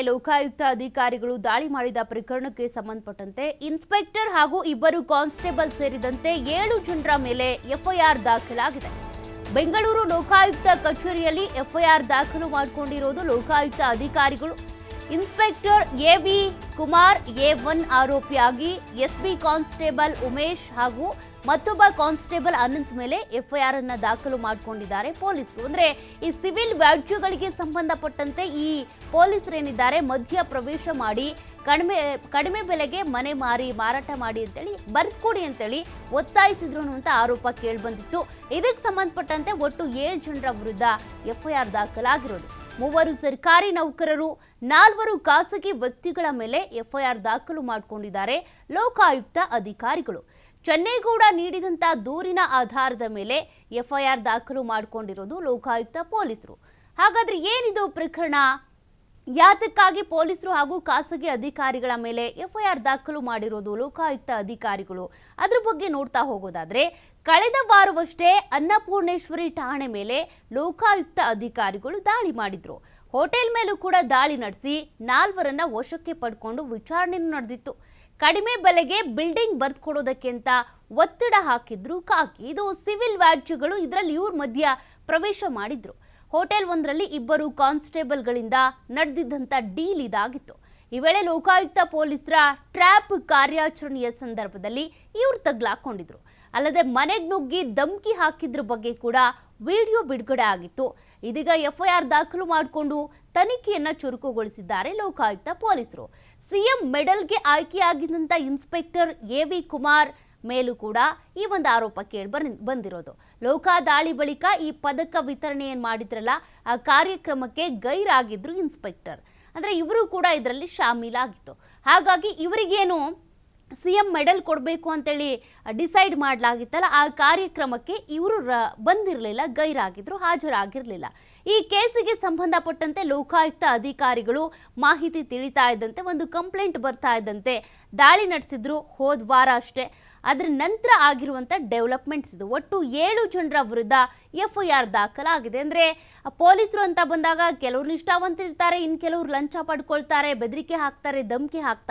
ಲೋಕಾಯುಕ್ತ ಅಧಿಕಾರಿಗಳು ದಾಳಿ ಮಾಡಿದ ಪ್ರಕರಣಕ್ಕೆ ಸಂಬಂಧಪಟ್ಟಂತೆ ಇನ್ಸ್ಪೆಕ್ಟರ್ ಹಾಗೂ ಇಬ್ಬರು ಕಾನ್ಸ್ಟೇಬಲ್ ಸೇರಿದಂತೆ 7 ಜನರ ಮೇಲೆ ಎಫ್ಐಆರ್ ದಾಖಲಾಗಿದೆ. ಬೆಂಗಳೂರು ಲೋಕಾಯುಕ್ತ ಕಚೇರಿಯಲ್ಲಿ ಎಫ್ಐಆರ್ ದಾಖಲು ಮಾಡಿಕೊಂಡಿರೋದು ಲೋಕಾಯುಕ್ತ ಅಧಿಕಾರಿಗಳು. ಇನ್ಸ್ಪೆಕ್ಟರ್ ಎವಿ ಕುಮಾರ್ ಎ1 ಆರೋಪಿಯಾಗಿ ಎಸ್ಬಿ ಕಾನ್ಸ್ಟೇಬಲ್ ಉಮೇಶ್ ಹಾಗೂ ಮತ್ತೊಬ್ಬ ಕಾನ್ಸ್ಟೇಬಲ್ ಅನಂತ್ ಮೇಲೆ ಎಫ್ಐಆರ್ ಅನ್ನು ದಾಖಲು ಮಾಡಿಕೊಂಡಿದ್ದಾರೆ ಪೊಲೀಸರು. ಅಂದ್ರೆ ಈ ಸಿವಿಲ್ ವ್ಯಾಜ್ಯಗಳಿಗೆ ಸಂಬಂಧಪಟ್ಟಂತೆ ಈ ಪೊಲೀಸರೇನಿದ್ದಾರೆ ಮಧ್ಯ ಪ್ರವೇಶ ಮಾಡಿ ಕಡಿಮೆ ಬೆಲೆಗೆ ಮನೆ ಮಾರಾಟ ಮಾಡಿ ಅಂತೇಳಿ ಬರ್ಕೊಡಿ ಅಂತೇಳಿ ಒತ್ತಾಯಿಸಿದ್ರು ಅನ್ನುವಂಥ ಆರೋಪ ಕೇಳಿಬಂದಿತ್ತು. ಇದಕ್ಕೆ ಸಂಬಂಧಪಟ್ಟಂತೆ ಒಟ್ಟು 7 ಜನರ ವಿರುದ್ಧ ಎಫ್ಐಆರ್ ದಾಖಲಾಗಿರೋದು. 3 ಸರ್ಕಾರಿ ನೌಕರರು, 4 ಖಾಸಗಿ ವ್ಯಕ್ತಿಗಳ ಮೇಲೆ ಎಫ್ಐಆರ್ ದಾಖಲು ಮಾಡಿಕೊಂಡಿದ್ದಾರೆ ಲೋಕಾಯುಕ್ತ ಅಧಿಕಾರಿಗಳು. ಚೆನ್ನೇಗೌಡ ನೀಡಿದಂಥ ದೂರಿನ ಆಧಾರದ ಮೇಲೆ ಎಫ್ಐಆರ್ ದಾಖಲು ಮಾಡಿಕೊಂಡಿರೋದು ಲೋಕಾಯುಕ್ತ ಪೊಲೀಸರು. ಹಾಗಾದ್ರೆ ಏನಿದು ಪ್ರಕರಣ? ಯಾತಕ್ಕಾಗಿ ಪೊಲೀಸರು ಹಾಗೂ ಖಾಸಗಿ ಅಧಿಕಾರಿಗಳ ಮೇಲೆ ಎಫ್ಐಆರ್ ದಾಖಲು ಮಾಡಿರೋದು ಲೋಕಾಯುಕ್ತ ಅಧಿಕಾರಿಗಳು? ಅದ್ರ ಬಗ್ಗೆ ನೋಡ್ತಾ ಹೋಗೋದಾದ್ರೆ, ಕಳೆದ ವಾರವಷ್ಟೇ ಅನ್ನಪೂರ್ಣೇಶ್ವರಿ ಠಾಣೆ ಮೇಲೆ ಲೋಕಾಯುಕ್ತ ಅಧಿಕಾರಿಗಳು ದಾಳಿ ಮಾಡಿದ್ರು. ಹೋಟೆಲ್ ಮೇಲೂ ಕೂಡ ದಾಳಿ ನಡೆಸಿ 4ರನ್ನ ವಶಕ್ಕೆ ಪಡ್ಕೊಂಡು ವಿಚಾರಣೆ ನಡೆದಿತ್ತು. ಕಡಿಮೆ ಬೆಲೆಗೆ ಬಿಲ್ಡಿಂಗ್ ಬರ್ಕೊಡೋದಕ್ಕೆ ಅಂತ ಒತ್ತಡ ಹಾಕಿದ್ರು ಕಾಕಿ. ಇದು ಸಿವಿಲ್ ವ್ಯಾಜ್ಯಗಳು, ಇದರಲ್ಲಿ ಇವ್ರ ಮಧ್ಯ ಪ್ರವೇಶ ಮಾಡಿದ್ರು. ಹೋಟೆಲ್ ಒಂದರಲ್ಲಿ 2 ಕಾನ್ಸ್ಟೇಬಲ್ಗಳಿಂದ ನಡೆದಿದ್ದಂಥ ಡೀಲ್ ಇದಾಗಿತ್ತು. ಈ ವೇಳೆ ಲೋಕಾಯುಕ್ತ ಪೊಲೀಸರ ಟ್ರ್ಯಾಪ್ ಕಾರ್ಯಾಚರಣೆಯ ಸಂದರ್ಭದಲ್ಲಿ ಇವ್ರು ತಗ್ಲಾಕೊಂಡಿದ್ರು. ಅಲ್ಲದೆ ಮನೆಗೆ ನುಗ್ಗಿ ಧಮ್ಕಿ ಹಾಕಿದ್ರ ಬಗ್ಗೆ ಕೂಡ ವಿಡಿಯೋ ಬಿಡುಗಡೆ ಆಗಿತ್ತು. ಇದೀಗ ಎಫ್ಐಆರ್ ದಾಖಲು ಮಾಡಿಕೊಂಡು ತನಿಖೆಯನ್ನ ಚುರುಕುಗೊಳಿಸಿದ್ದಾರೆ ಲೋಕಾಯುಕ್ತ ಪೊಲೀಸರು. ಸಿಎಂ ಮೆಡಲ್ಗೆ ಆಯ್ಕೆಯಾಗಿದ್ದಂಥ ಇನ್ಸ್ಪೆಕ್ಟರ್ ಎವಿ ಕುಮಾರ್ ಮೇಲೂ ಕೂಡ ಈ ಒಂದು ಆರೋಪ ಬಂದಿರೋದು. ಲೋಕಾ ದಾಳಿ ಬಳಿಕ ಈ ಪದಕ ವಿತರಣೆ ಏನ್ ಮಾಡಿದ್ರಲ್ಲ, ಆ ಕಾರ್ಯಕ್ರಮಕ್ಕೆ ಗೈರಾಗಿದ್ರು ಇನ್ಸ್ಪೆಕ್ಟರ್. ಅಂದ್ರೆ ಇವರು ಕೂಡ ಇದರಲ್ಲಿ ಶಾಮೀಲಾಗಿತ್ತು. ಹಾಗಾಗಿ ಇವರಿಗೇನು ಸಿಎಂ ಮೆಡಲ್ ಕೊಡಬೇಕು ಅಂತೇಳಿ ಡಿಸೈಡ್ ಮಾಡಲಾಗಿತ್ತಲ್ಲ, ಆ ಕಾರ್ಯಕ್ರಮಕ್ಕೆ ಇವರು ಬಂದಿರಲಿಲ್ಲ, ಗೈರಾಗಿದ್ರು, ಹಾಜರಾಗಿರಲಿಲ್ಲ. ಈ ಕೇಸಿಗೆ ಸಂಬಂಧಪಟ್ಟಂತೆ ಲೋಕಾಯುಕ್ತ ಅಧಿಕಾರಿಗಳು ಮಾಹಿತಿ ತಿಳಿತಾ ಇದ್ದಂತೆ, ಒಂದು ಕಂಪ್ಲೇಂಟ್ ಬರ್ತಾ ಇದ್ದಂತೆ ದಾಳಿ ನಡೆಸಿದ್ರು ಹೋದ ವಾರ ಅಷ್ಟೇ. ಅದರ ನಂತರ ಆಗಿರುವಂಥ ಡೆವಲಪ್ಮೆಂಟ್ಸ್ ಇದು. ಒಟ್ಟು 7 ಜನರ ವಿರುದ್ಧ ಎಫ್ಐಆರ್ ದಾಖಲಾಗಿದೆ. ಅಂದರೆ ಪೊಲೀಸರು ಅಂತ ಬಂದಾಗ ಕೆಲವ್ರು ನಿಷ್ಠಾವಂತರಿರ್ತಾರೆ, ಇನ್ನು ಕೆಲವ್ರು ಲಂಚ ಪಡ್ಕೊಳ್ತಾರೆ, ಬೆದರಿಕೆ ಹಾಕ್ತಾರೆ, ಧಮಕಿ ಹಾಕ್ತಾರೆ.